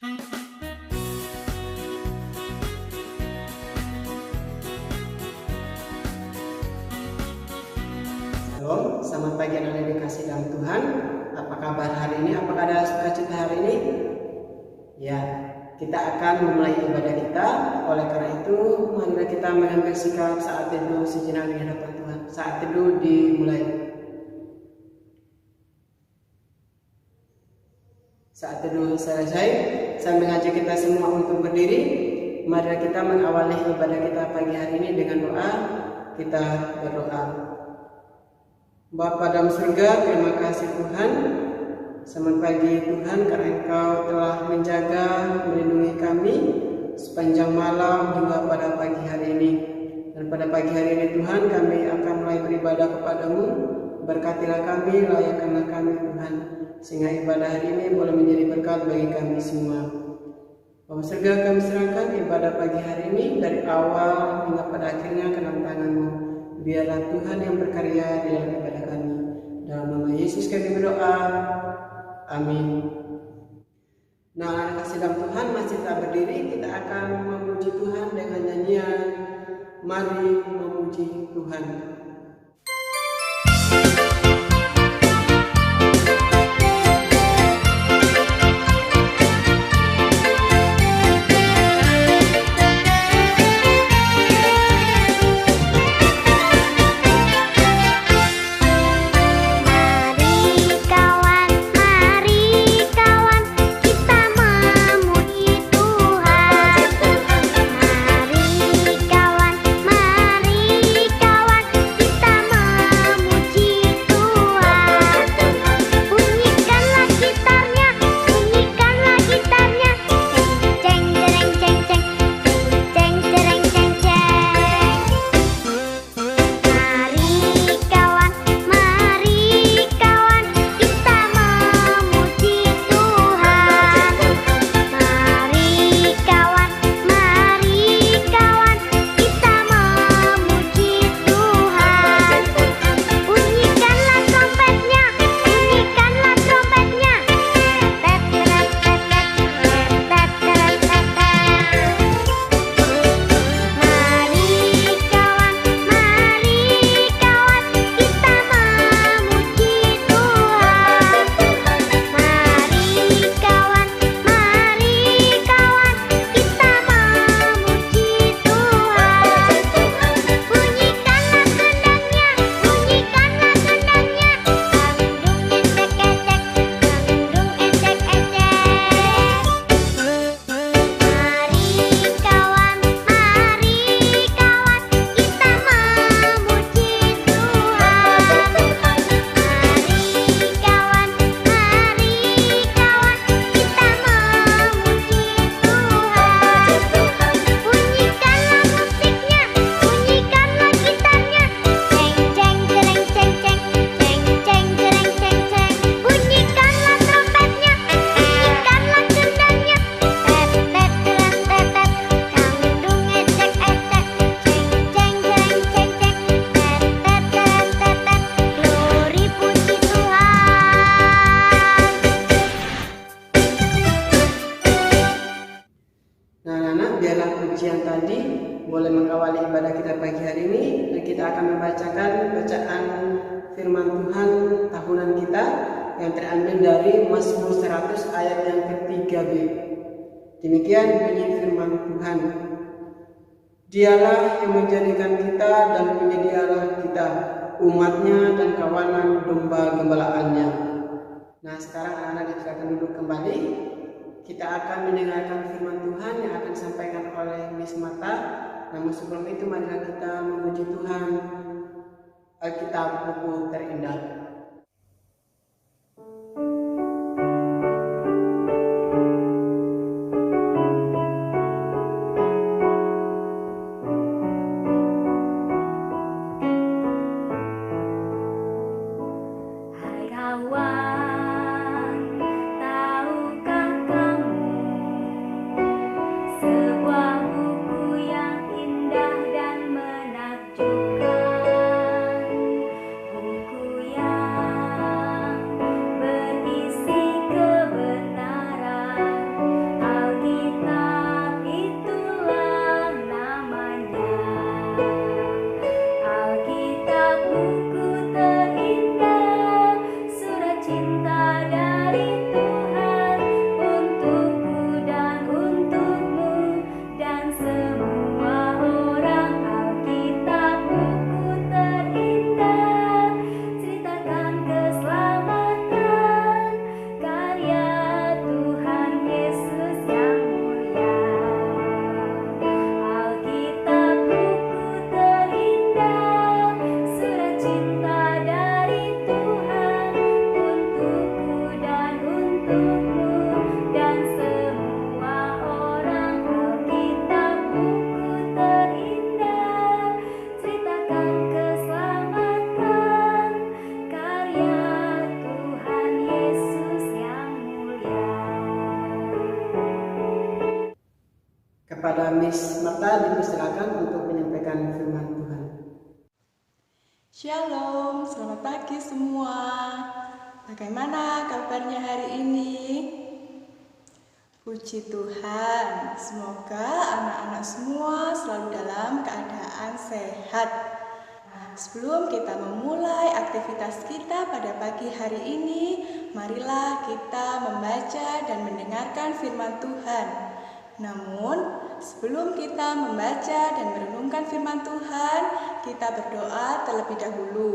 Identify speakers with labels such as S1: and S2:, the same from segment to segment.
S1: Shalom, selamat pagi anak-anak dikasih dalam Tuhan. Apa kabar hari ini? Apakah ada sukacita hari ini? Ya, kita akan memulai ibadah kita. Oleh karena itu, marilah kita mengambil sikap saat teduh sejenak di hadapan Tuhan. Saat teduh dimulai. Saat teduh selesai, saya mengajak kita semua untuk berdiri. Marilah kita mengawali ibadah kita pagi hari ini dengan doa. Kita berdoa. Bapa dalam surga, terima kasih Tuhan. Selamat pagi Tuhan, karena Engkau telah menjaga, melindungi kami sepanjang malam hingga pada pagi hari ini. Dan pada pagi hari ini Tuhan, kami akan mulai beribadah kepadamu. Berkatilah kami, layakkanlah kami Tuhan, sehingga ibadah hari ini boleh menjadi berkat bagi kami semua. Bapa surga, kami serahkan ibadah pagi hari ini dari awal hingga pada akhirnya ke dalam tangan-Mu. Biarlah Tuhan yang berkarya di dalam ibadah kami. Dalam nama Yesus kami berdoa. Amin. Nah, anak kasih dalam Tuhan, masih tak berdiri, kita akan memuji Tuhan dengan nyanyian Mari Memuji Tuhan. Pujian tadi boleh mengawali ibadah kita pagi hari ini, dan kita akan membacakan bacaan firman Tuhan tahunan kita yang terambil dari Mazmur 100 ayat yang ke-3b. Demikian bunyi firman Tuhan. Dialah yang menjadikan kita dan penyedialah kita, umatnya dan kawanan domba gembalaannya. Nah, sekarang anak-anak kita akan duduk kembali. Kita akan mendengarkan firman Tuhan yang akan disampaikan oleh Miss Mata. Namun sebelum itu, marilah kita memuji Tuhan. Alkitab buku terindah.
S2: Buku yang
S1: Miss Marta dipersilakan untuk menyampaikan firman Tuhan.
S2: Shalom, selamat pagi semua. Bagaimana kabarnya hari ini? Puji Tuhan, semoga anak-anak semua selalu dalam keadaan sehat. Sebelum kita memulai aktivitas kita pada pagi hari ini, marilah kita membaca dan mendengarkan firman Tuhan. Namun, sebelum kita membaca dan merenungkan firman Tuhan, kita berdoa terlebih dahulu.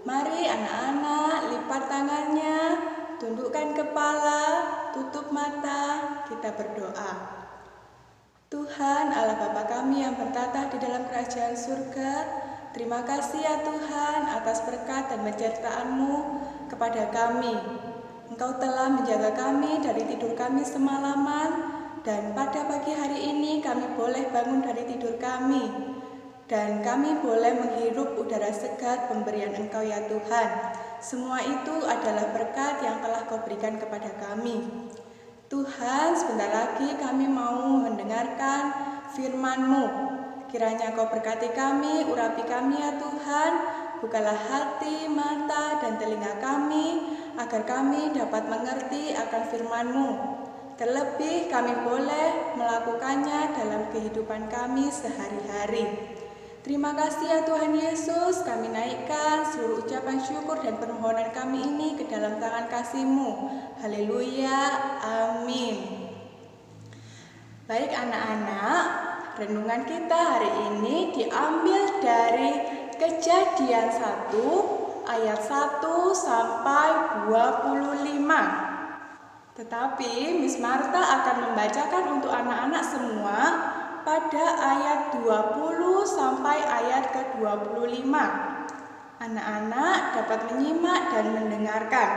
S2: Mari anak-anak lipat tangannya, tundukkan kepala, tutup mata, kita berdoa. Tuhan Allah Bapa kami yang bertata di dalam kerajaan surga, terima kasih ya Tuhan atas berkat dan penyertaan-Mu kepada kami. Engkau telah menjaga kami dari tidur kami semalaman, dan pada pagi hari ini kami boleh bangun dari tidur kami, dan kami boleh menghirup udara segar pemberian Engkau ya Tuhan. Semua itu adalah berkat yang telah Kau berikan kepada kami. Tuhan, sebentar lagi kami mau mendengarkan firman-Mu. Kiranya Kau berkati kami, urapi kami ya Tuhan. Bukalah hati, mata, dan telinga kami, agar kami dapat mengerti akan firman-Mu. Terlebih kami boleh melakukannya dalam kehidupan kami sehari-hari. Terima kasih ya Tuhan Yesus, kami naikkan seluruh ucapan syukur dan permohonan kami ini ke dalam tangan kasih-Mu. Haleluya, amin. Baik anak-anak, renungan kita hari ini diambil dari Kejadian 1 ayat 1 sampai 25. Tetapi Miss Marta akan membacakan untuk anak-anak semua pada ayat 20 sampai ayat ke-25. Anak-anak dapat menyimak dan mendengarkan.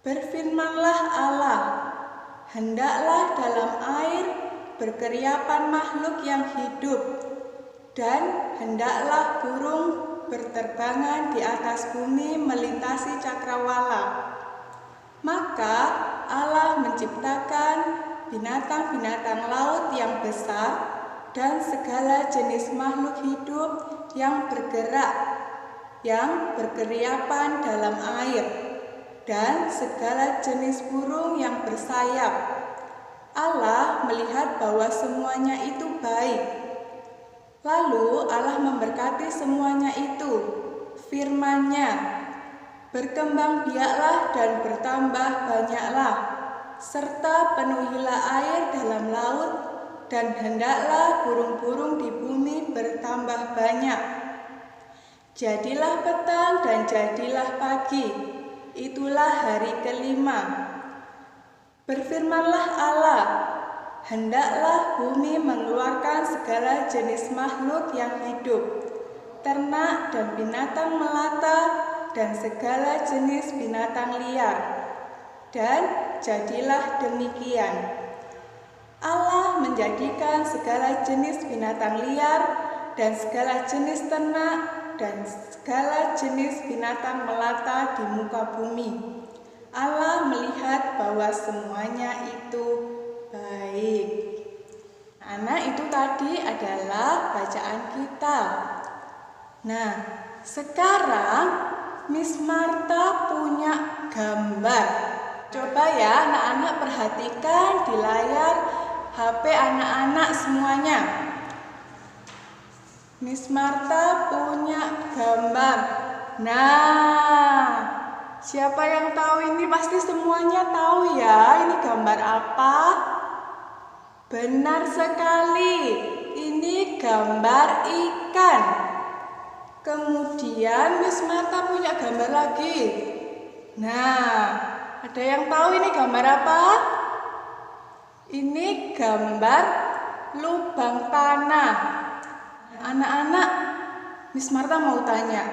S2: Berfirmanlah Allah, hendaklah dalam air berkeriapan makhluk yang hidup, dan hendaklah burung berterbangan di atas bumi melintasi cakrawala. Maka Allah menciptakan binatang-binatang laut yang besar dan segala jenis makhluk hidup yang bergerak, yang berkeriapan dalam air, dan segala jenis burung yang bersayap. Allah melihat bahwa semuanya itu baik. Lalu Allah memberkati semuanya itu, firman-Nya, berkembang biaklah dan bertambah banyaklah, serta penuhilah air dalam laut, dan hendaklah burung-burung di bumi bertambah banyak. Jadilah petang dan jadilah pagi, itulah hari kelima. Berfirmanlah Allah, hendaklah bumi mengeluarkan segala jenis makhluk yang hidup, ternak dan binatang melata, dan segala jenis binatang liar. Dan jadilah demikian. Allah menjadikan segala jenis binatang liar dan segala jenis ternak dan segala jenis binatang melata di muka bumi. Allah melihat bahwa semuanya itu baik. Anak, itu tadi adalah bacaan kita. Nah, sekarang Miss Marta punya gambar. Coba ya anak-anak perhatikan di layar HP anak-anak semuanya. Miss Marta punya gambar. Nah, siapa yang tahu ini? Pasti semuanya tahu ya, ini gambar apa? Benar sekali, ini gambar ikan. Kemudian Miss Marta punya gambar lagi. Nah, ada yang tahu ini gambar apa? Ini gambar lubang tanah. Anak-anak, Miss Marta mau tanya,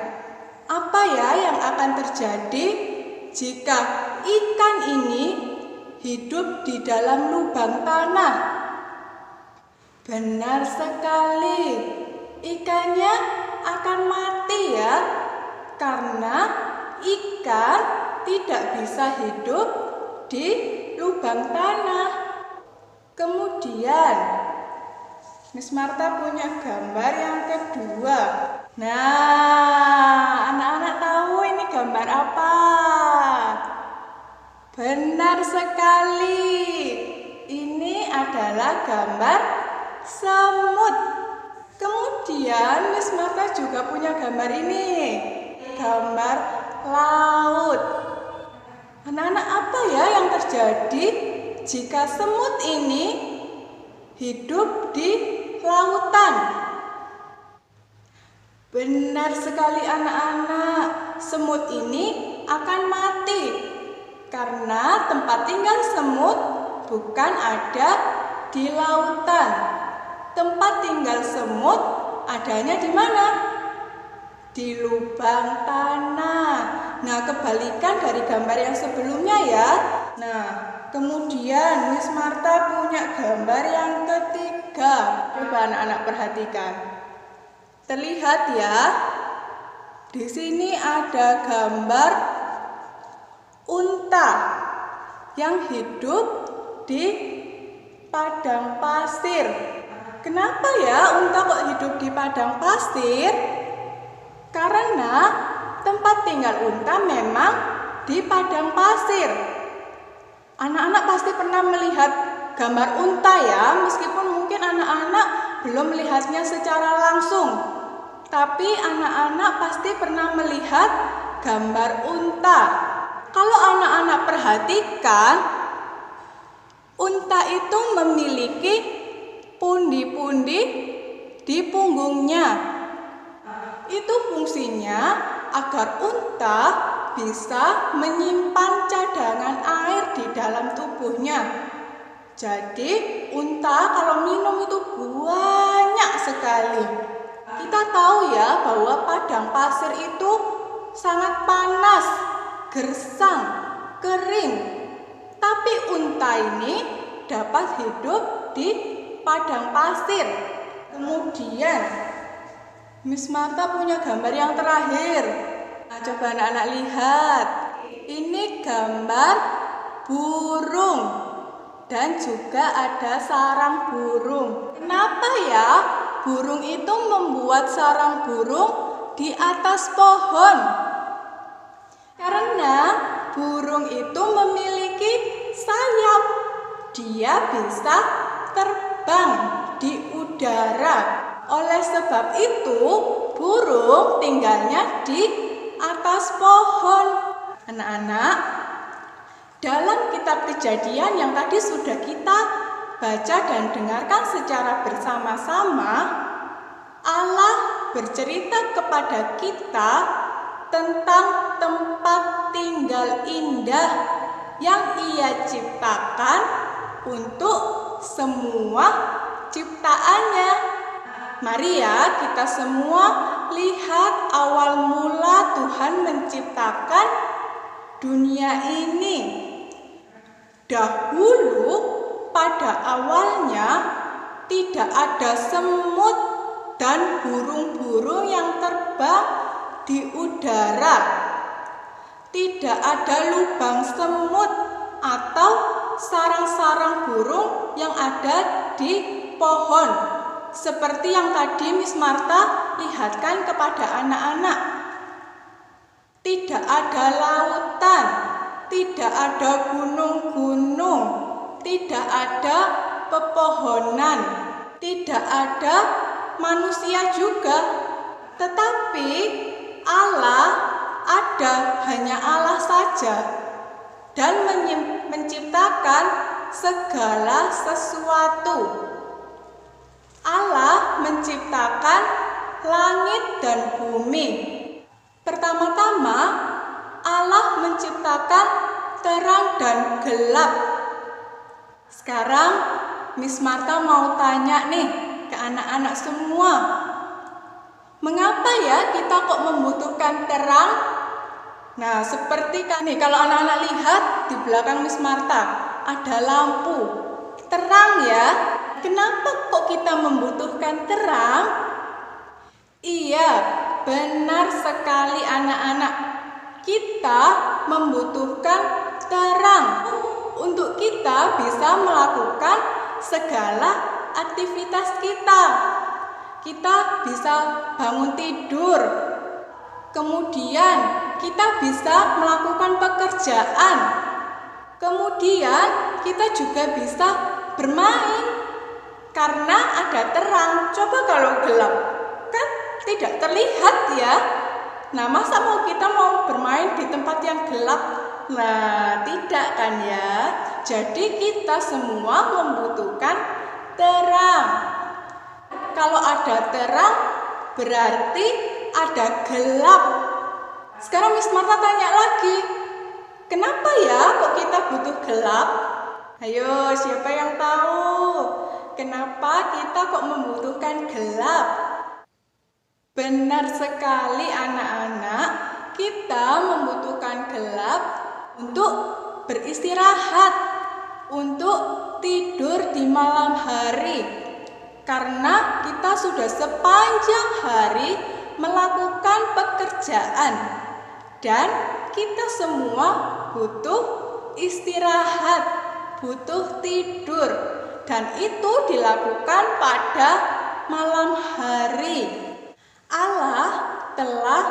S2: apa ya yang akan terjadi jika ikan ini hidup di dalam lubang tanah? Benar sekali, ikannya akan mati ya, karena ikan tidak bisa hidup di lubang tanah. Kemudian Miss Marta punya gambar yang kedua. Nah, anak-anak tahu ini gambar apa? Benar sekali. Ini adalah gambar semut. Kemudian Miss Marta juga punya gambar ini. Gambar laut. Anak-anak, apa ya yang terjadi jika semut ini hidup di lautan? Benar sekali anak-anak, semut ini akan mati karena tempat tinggal semut bukan ada di lautan. Tempat tinggal semut adanya di mana? Di lubang tanah. Nah, kebalikan dari gambar yang sebelumnya ya. Nah, kemudian Miss Marta punya gambar yang ketiga. Coba anak-anak perhatikan. Terlihat ya. Di sini ada gambar unta yang hidup di padang pasir. Kenapa ya unta kok hidup di padang pasir? Karena tempat tinggal unta memang di padang pasir. Anak-anak pasti pernah melihat gambar unta ya, meskipun mungkin anak-anak belum melihatnya secara langsung. Tapi anak-anak pasti pernah melihat gambar unta. Kalau anak-anak perhatikan, unta itu memiliki pundi-pundi di punggungnya. Itu fungsinya agar unta bisa menyimpan cadangan air di dalam tubuhnya. Jadi unta kalau minum itu banyak sekali. Kita tahu ya bahwa padang pasir itu sangat panas, gersang, kering. Tapi unta ini dapat hidup di padang pasir. Kemudian Miss Marta punya gambar yang terakhir. Nah, coba anak-anak lihat. Ini gambar burung dan juga ada sarang burung. Kenapa ya burung itu membuat sarang burung di atas pohon? Karena burung itu memiliki sayap. Dia bisa terbang di udara. Oleh sebab itu, burung tinggalnya di atas pohon. Anak-anak, dalam kitab Kejadian yang tadi sudah kita baca dan dengarkan secara bersama-sama, Allah bercerita kepada kita tentang tempat tinggal indah yang Ia ciptakan untuk semua ciptaannya. Mari ya kita semua lihat awal mula Tuhan menciptakan dunia ini. Dahulu pada awalnya tidak ada semut dan burung-burung yang terbang di udara. Tidak ada lubang semut atau sarang-sarang burung yang ada di pohon. Seperti yang tadi Miss Marta lihatkan kepada anak-anak. Tidak ada lautan, tidak ada gunung-gunung, tidak ada pepohonan, tidak ada manusia juga. Tetapi Allah ada, hanya Allah saja, dan menciptakan segala sesuatu. Allah menciptakan langit dan bumi. Pertama-tama Allah menciptakan terang dan gelap. Sekarang Miss Marta mau tanya nih ke anak-anak semua. Mengapa ya kita kok membutuhkan terang? Nah, seperti nih kalau anak-anak lihat di belakang Miss Marta ada lampu. Terang ya. Kenapa kok kita membutuhkan terang? Iya, benar sekali anak-anak. Kita membutuhkan terang untuk kita bisa melakukan segala aktivitas kita. Kita bisa bangun tidur, kemudian kita bisa melakukan pekerjaan, kemudian kita juga bisa bermain karena ada terang. Coba kalau gelap, kan tidak terlihat ya. Nah, masa kita mau bermain di tempat yang gelap? Nah, tidak kan ya. Jadi kita semua membutuhkan terang. Kalau ada terang, berarti ada gelap. Sekarang Miss Marta tanya lagi, kenapa ya kok kita butuh gelap? Ayo, siapa yang tahu? Kenapa kita kok membutuhkan gelap? Benar sekali anak-anak, kita membutuhkan gelap untuk beristirahat, untuk tidur di malam hari. Karena kita sudah sepanjang hari melakukan pekerjaan dan kita semua butuh istirahat, butuh tidur, dan itu dilakukan pada malam hari. Allah telah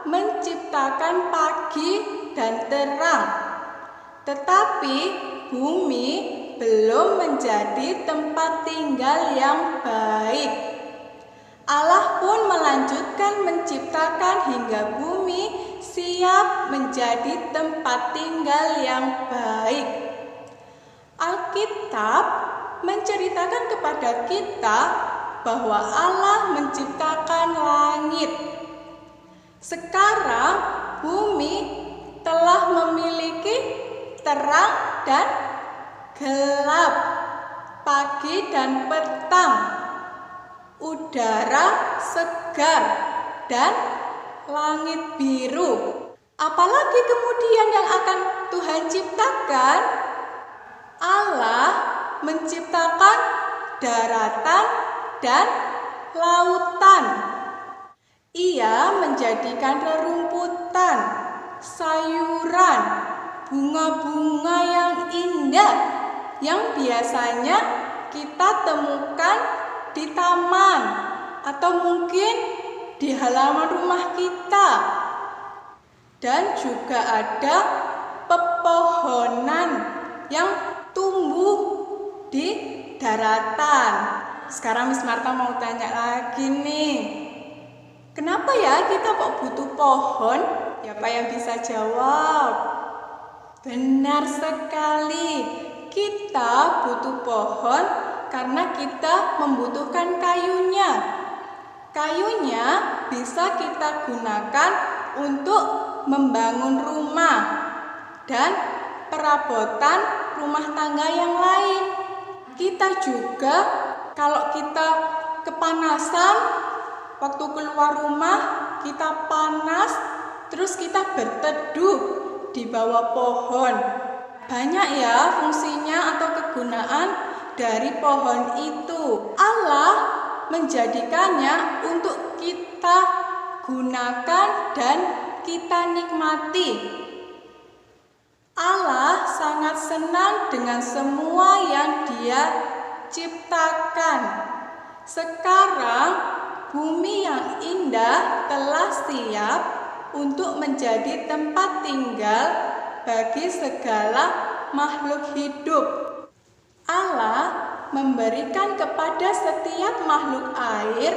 S2: menciptakan pagi dan terang, tetapi bumi belum menjadi tempat tinggal yang baik. Allah pun melanjutkan menciptakan hingga bumi siap menjadi tempat tinggal yang baik. Alkitab menceritakan kepada kita bahwa Allah menciptakan langit. Sekarang bumi telah memiliki terang dan gelap, pagi dan petang, udara segar dan langit biru. Apalagi kemudian yang akan Tuhan ciptakan? Allah menciptakan daratan dan lautan. Ia menjadikan rerumputan, sayuran, bunga-bunga yang indah yang biasanya kita temukan di taman atau mungkin di halaman rumah kita. Dan juga ada pepohonan yang tumbuh di daratan. Sekarang Miss Marta mau tanya lagi nih, kenapa ya kita kok butuh pohon? Siapa yang bisa jawab? Benar sekali, kita butuh pohon karena kita membutuhkan kayunya. Kayunya bisa kita gunakan untuk membangun rumah dan perabotan rumah tangga yang lain. Kita juga kalau kita kepanasan, waktu keluar rumah kita panas, terus kita berteduh di bawah pohon. Banyak ya fungsinya atau kegunaan dari pohon itu. Allah menjadikannya untuk kita gunakan dan kita nikmati. Allah sangat senang dengan semua yang Dia ciptakan. Sekarang bumi yang indah telah siap untuk menjadi tempat tinggal bagi segala makhluk hidup. Allah memberikan kepada setiap makhluk air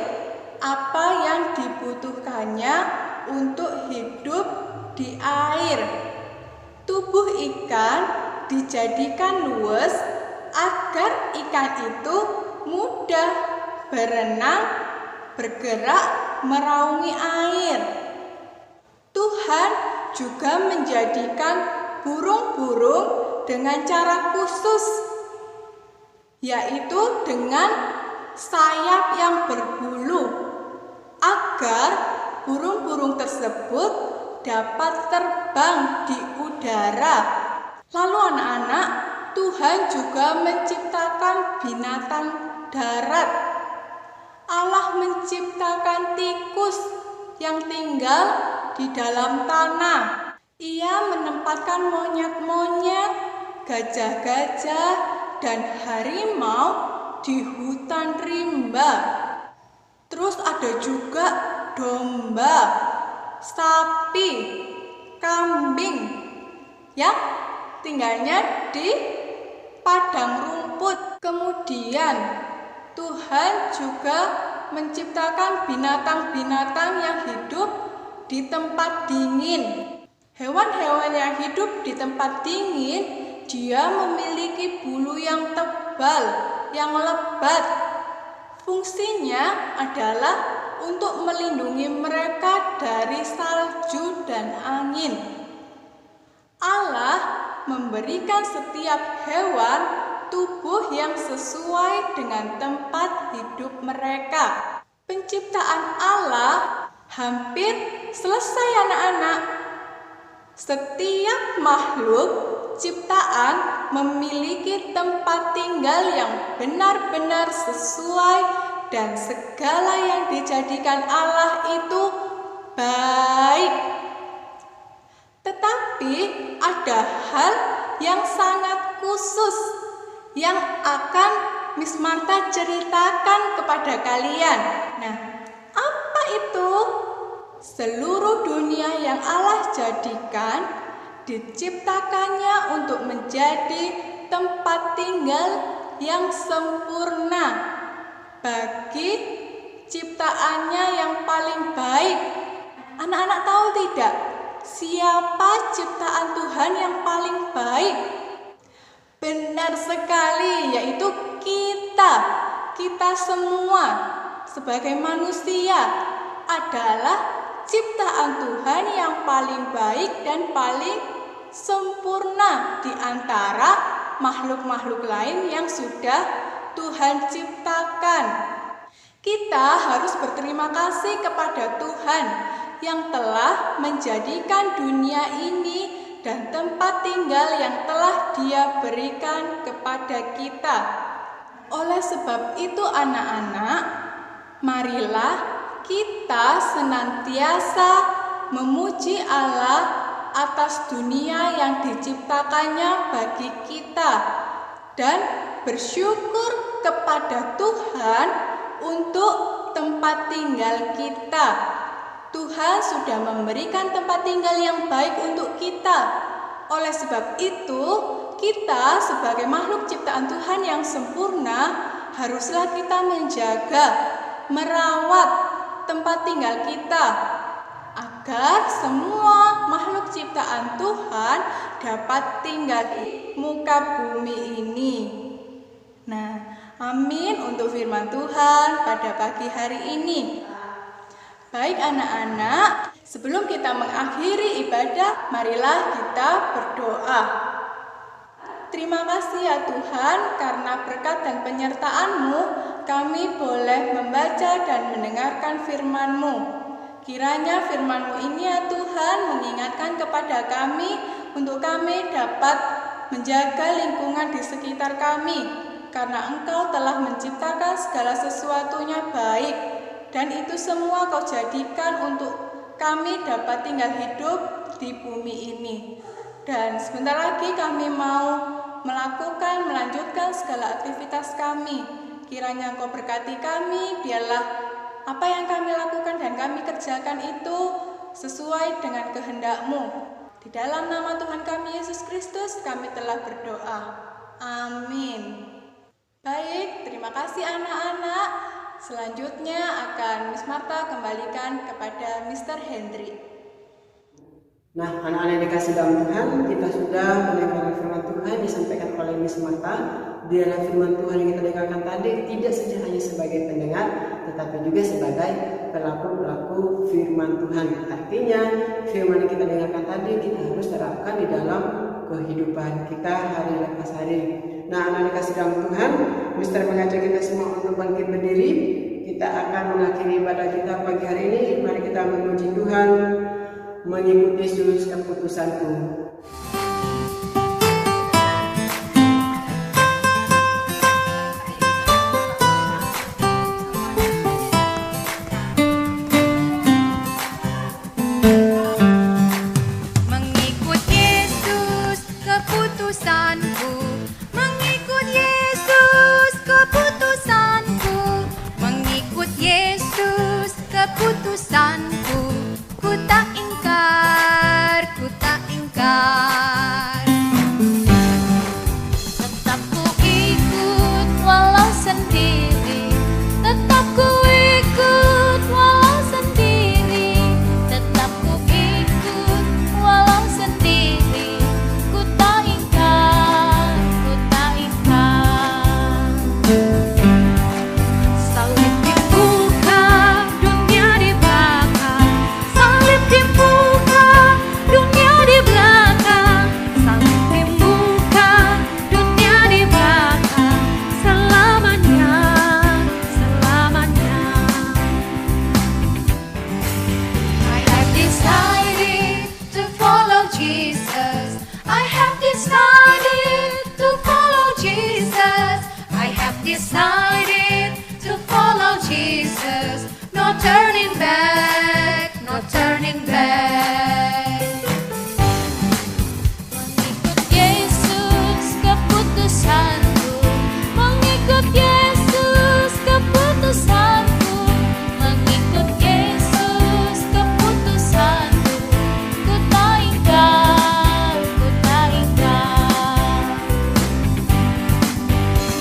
S2: apa yang dibutuhkannya untuk hidup di air. Tubuh ikan dijadikan luwes agar ikan itu mudah berenang, bergerak, meraungi air. Tuhan juga menjadikan burung-burung dengan cara khusus, yaitu dengan sayap yang berbulu, agar burung-burung tersebut dapat terbang di udara. Lalu anak-anak, Tuhan juga menciptakan binatang darat. Allah menciptakan tikus yang tinggal di dalam tanah. Ia menempatkan monyet-monyet, gajah-gajah, dan harimau di hutan rimba. Terus ada juga domba, sapi, kambing yang tinggalnya di padang rumput. Kemudian Tuhan juga menciptakan binatang-binatang yang hidup di tempat dingin. Hewan-hewan yang hidup di tempat dingin, dia memiliki bulu yang tebal, yang lebat. Fungsinya adalah untuk melindungi mereka dari salju dan angin. Allah memberikan setiap hewan tubuh yang sesuai dengan tempat hidup mereka. Penciptaan Allah hampir selesai, anak-anak. Setiap makhluk ciptaan memiliki tempat tinggal yang benar-benar sesuai, dan segala yang dijadikan Allah itu baik. Tetapi ada hal yang sangat khusus yang akan Miss Martha ceritakan kepada kalian. Nah, apa itu? Seluruh dunia yang Allah jadikan diciptakannya untuk menjadi tempat tinggal yang sempurna bagi ciptaannya yang paling baik. Anak-anak tahu tidak, siapa ciptaan Tuhan yang paling baik? Benar sekali, yaitu kita semua sebagai manusia adalah ciptaan Tuhan yang paling baik dan paling sempurna di antara makhluk-makhluk lain yang sudah Tuhan ciptakan. Kita harus berterima kasih kepada Tuhan yang telah menjadikan dunia ini dan tempat tinggal yang telah Dia berikan kepada kita. Oleh sebab itu, anak-anak, marilah kita senantiasa memuji Allah atas dunia yang diciptakannya bagi kita dan bersyukur kepada Tuhan untuk tempat tinggal kita. Tuhan sudah memberikan tempat tinggal yang baik untuk kita. Oleh sebab itu, kita sebagai makhluk ciptaan Tuhan yang sempurna haruslah kita menjaga, merawat tempat tinggal kita agar semua makhluk ciptaan Tuhan dapat tinggal di muka bumi ini. Nah, amin untuk firman Tuhan pada pagi hari ini. Baik anak-anak, sebelum kita mengakhiri ibadah, marilah kita berdoa. Terima kasih ya Tuhan, karena berkat dan penyertaan-Mu, kami boleh membaca dan mendengarkan firman-Mu. Kiranya firman-Mu ini ya Tuhan mengingatkan kepada kami untuk kami dapat menjaga lingkungan di sekitar kami, karena Engkau telah menciptakan segala sesuatunya baik, dan itu semua Kau jadikan untuk kami dapat tinggal hidup di bumi ini. Dan sebentar lagi kami mau melanjutkan segala aktivitas kami. Kiranya Engkau berkati kami, biarlah apa yang kami lakukan dan kami kerjakan itu sesuai dengan kehendak-Mu. Di dalam nama Tuhan kami Yesus Kristus kami telah berdoa. Amin. Baik, terima kasih anak-anak. Selanjutnya akan Miss Martha kembalikan kepada Mr. Hendry.
S1: Nah, anak-anak yang dikasih dalam Tuhan, kita sudah mendengarkan firman Tuhan disampaikan oleh Miss Martha. Biarlah firman Tuhan yang kita dengarkan tadi tidak saja hanya sebagai pendengar, tetapi juga sebagai pelaku-pelaku firman Tuhan. Artinya, firman yang kita dengarkan tadi kita harus terapkan di dalam kehidupan kita hari lepas hari. Nah, anak-anak dikasih dalam Tuhan, Mister mengajak kita semua untuk bangkit berdiri. Kita akan mengakhiri ibadah kita pagi hari ini. Mari kita memuji Tuhan, mengikuti seluruh keputusan-Ku.
S3: Mengikut Yesus keputusanku, mengikut Yesus keputusanku. decided to follow Jesus. No turning back, no turning back. Mengikut Yesus keputusanku, mengikut Yesus keputusanku, mengikut Yesus keputusanku. Ku tak ingkar, ku tak ingkar.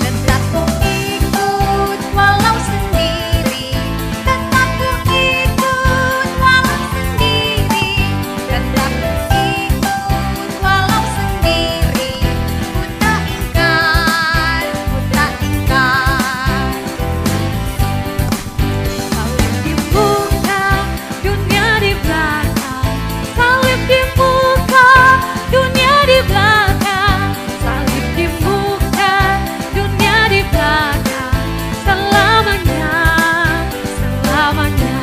S3: Tetap ku ikut walau sendiri, tetap ku ikut walau sendiri, tetap ku ikut walau sendiri. Ku tak ingkar, ku tak ingkar. Salib di muka, dunia di belakang. Salib di muka, dunia di belakang. Salib di muka, dunia di belakang. Selamanya, selamanya.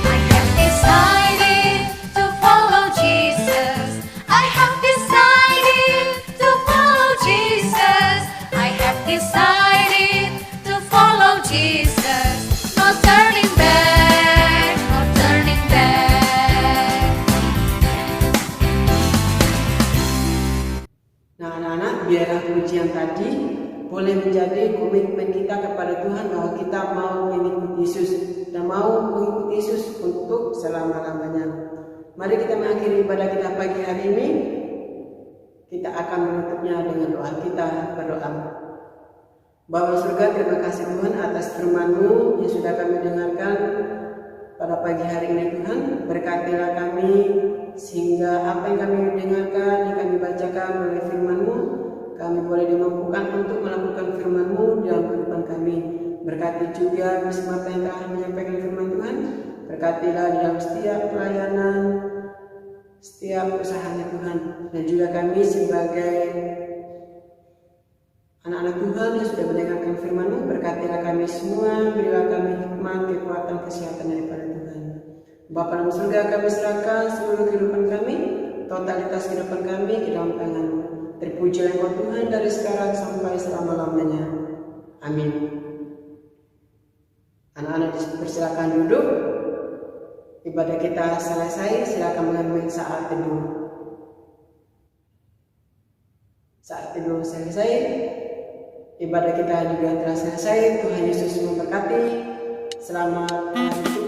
S3: I have decided to follow Jesus. I have decided to follow Jesus. I have decided to follow Jesus. No turning back, no turning back.
S1: Nah, anak-anak, biarlah pujian tadi boleh menjadi komitmen kita kepada Tuhan bahwa kita mau mengikuti Yesus dan mau mengikuti Yesus untuk selama-lamanya. Mari kita mengakhiri ibadah kita pagi hari ini. Kita akan menutupnya dengan doa. Kita berdoa. Bapa surga, terima kasih Tuhan atas firman-Mu yang sudah kami dengarkan pada pagi hari ini Tuhan. Berkatilah kami sehingga apa yang kami dengarkan, yang kami bacakan melalui firman-Mu, kami boleh dimampukan untuk melakukan firman-Mu dalam kehidupan kami. Berkati juga bersama apa yang telah menyampaikan firman Tuhan. Berkatilah di dalam setiap pelayanan, setiap usahanya Tuhan. Dan juga kami sebagai anak-anak Tuhan yang sudah mendengarkan firman-Mu, berkatilah kami semua, berilah kami hikmat, kekuatan, kesehatan daripada Tuhan. Bapa dalam surga, kami serahkan seluruh kehidupan kami, totalitas kehidupan kami ke dalam tangan-Mu. Terpujilah Engkau Tuhan dari sekarang sampai selama-lamanya. Amin. Anak-anak persilakan duduk. Ibadah kita selesai, silakan mengambil saat teduh. Saat teduh selesai, ibadah kita juga telah selesai. Tuhan Yesus memberkati. Selamat hari